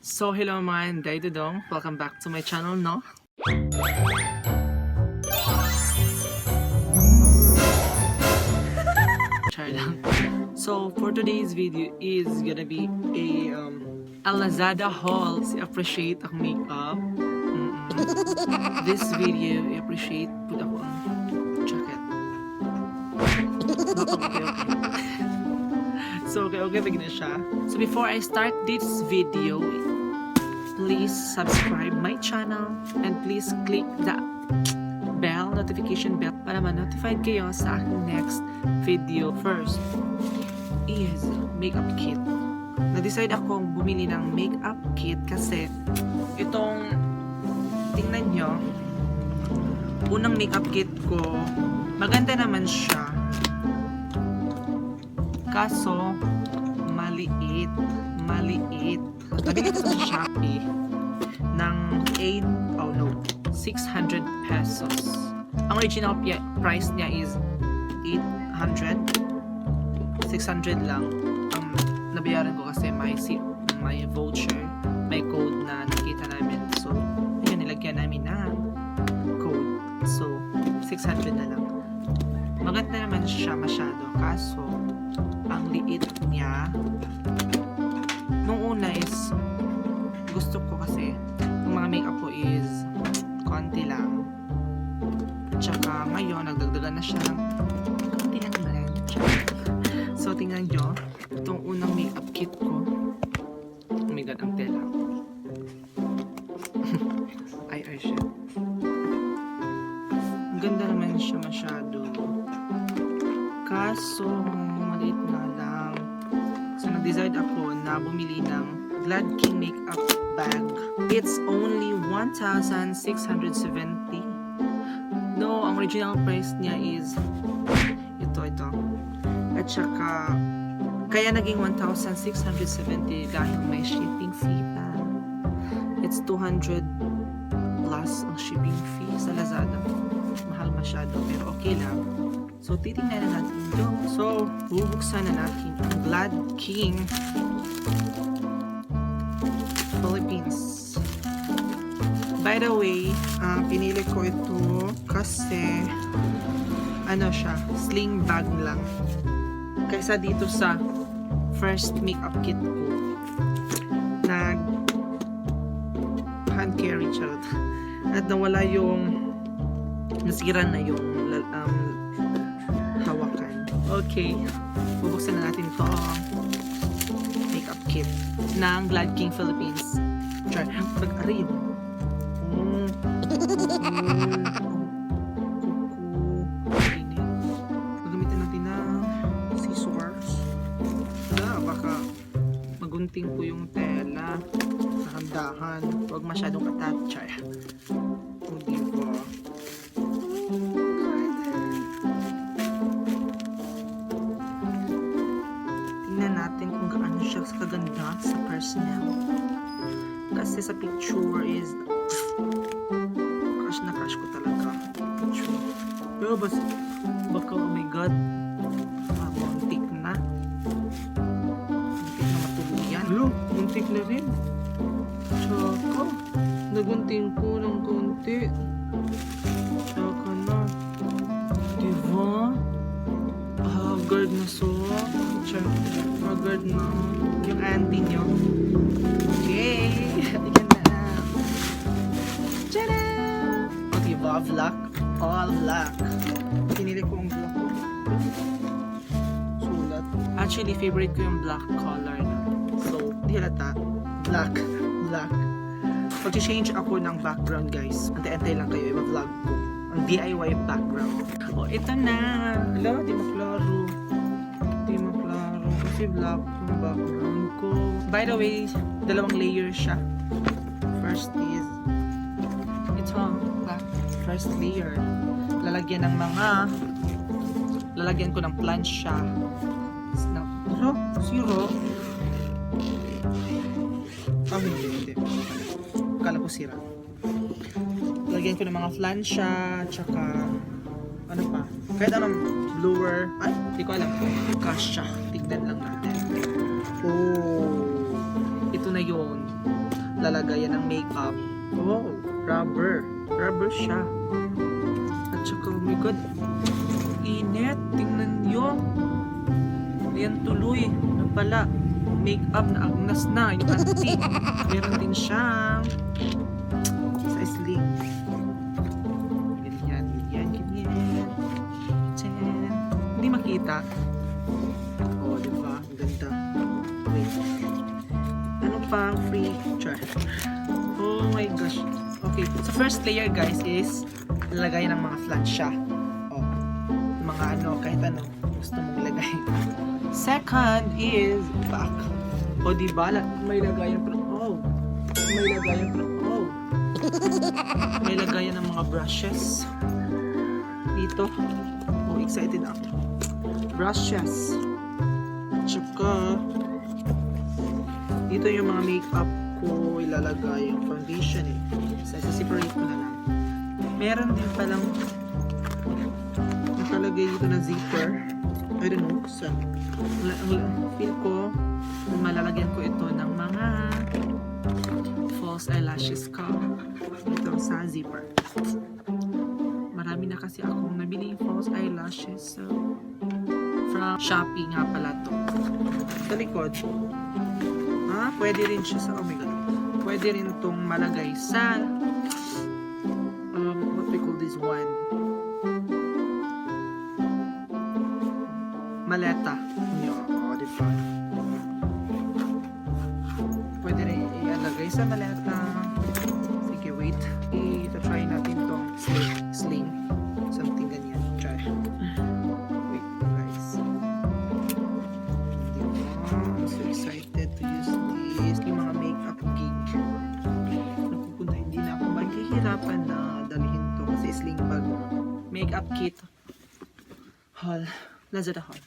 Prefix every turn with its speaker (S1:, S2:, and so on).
S1: So hello mga NYLONE, welcome back to my channel, no? So for today's video is gonna be a Lazada haul. Appreciate ang makeup. This video, I appreciate put ako ang jacket. Okay. So okay, begin na siya. So before I start this video, please subscribe my channel and please click the notification bell para ma-notified kayo sa aking next video. First is makeup kit. Na-decide akong bumili ng makeup kit kasi itong tingnan nyo, unang makeup kit ko, maganda naman siya. Kaso, maliit. Nabili ko sa Shopee ng 600 pesos. Ang original price niya is 800. 600 lang. Ang nabayaran ko kasi may voucher, may code na nakita namin. So, ayun, nilagyan namin na code. So, 600 na lang. Maganda naman siya masyado. Kaso, ang liit niya. Nung una is gusto ko kasi yung mga makeup ko is konti lang. Tsaka ngayon nagdagdagan na siya ng konti lang na rin. So tingnan nyo, itong unang makeup kit ko. Oh my god, ang tela. ay shit. Ang ganda naman siya masyado. Kaso maliit na lang. So nag-decide ako na bumili ng GLADKING makeup bag. It's only 1,670. No, ang original price niya is ito. At saka kaya naging 1,670 dahil may shipping fee pa. It's 200 plus ang shipping fee sa Lazada. Mahal masyado pero okay lang. So, titingnan na natin ito. So, bubuksan na natin ang GLADKING Philippines. By the way, pinili ko ito kasi siya, sling bag lang. Kaysa dito sa first makeup kit ko. Hand carry charot. At nawala yung nasira na yung hawakan. Okay, bubuksan na natin ito makeup kit ng GLADKING Philippines. Try, pag-ari yun. Gagamitin natin na scissors. Baka magunting po yung tela. Dahan-dahan. Huwag masyadong katatchay. O diba? Natin kung gaano siya kaganda sa personal. Kasi sa picture is crush na crush ko talaga. Picture. Pero baka oh my god, muntik na. Muntik na matuluyan. Muntik na rin. Tsaka, nagunting ko ng konti. Tsaka na. Diba? Guard na so. Guard na yung auntie nyo. Okay. Tingnan na. Tada! Okay, black. All black. Pinili ko ang black. Sulat. Actually, favorite ko yung black color na. So, di halata. Black. Pag-change ako ng background, guys. Antay-antay lang kayo. Iba-vlog ko. Ang DIY background. Oh, ito na. Hala, di maklaro. Kasi black yung background ko. By the way, dalawang layer siya. First is ito, black. First layer. Lalagyan ko ng plancha. Zero. Hindi. Akala ko sira. Lalagyan ko ng mga plancha, tsaka ano pa? Kahit anong blower. Ay, hindi ko alam. Kasha. Tignan lang natin. Oh, ito na yun. lalagayan ng makeup. Oh, rubber. Rubber siya. At saka, oh my god, init. Tingnan nyo. Ayan tuloy. Ano pala? Makeup na agnas na. Yung auntie. Meron din siyang sa sling. Ganyan. Hindi makita. Oh, diba? Ang ganda. Wait. Ano pang free? Char. Oh my gosh. Okay. So, first layer, guys, is lalagay ng mga flansya. Oh. Mga ano, kahit ano. Gusto mong lagay. Second is back. O, diba? May lagayan pa. Oh. May lagayan pa. Oh. May lagayan ng mga brushes. Dito. Oh, excited ako. Brushes. Tsaka dito yung mga makeup ko ilalagay, yung foundation eh. So, separate ko na lang. Meron din palang nakalagay dito na zipper. I don't know. So, feel ko malalagyan ko ito ng mga false eyelashes ko. Ito sa zipper. Marami na kasi akong nabili false eyelashes. So, from Shopee nga pala to. Sa likod. Pwede rin siya sa, oh my god. Pwede rin itong malagay sa what we call this one? Maleta. Oh, diba? Pwede rin ialagay sa maleta. Sige, wait. I-try natin itong sling. Something ganyan. Try. Wait, guys. I'm so excited to use this. Yung mga makeup gig. Napupunta, hindi na ako maghihirapan na dalhin to kasi sling bag. Makeup kit. Haul. Lazada haul.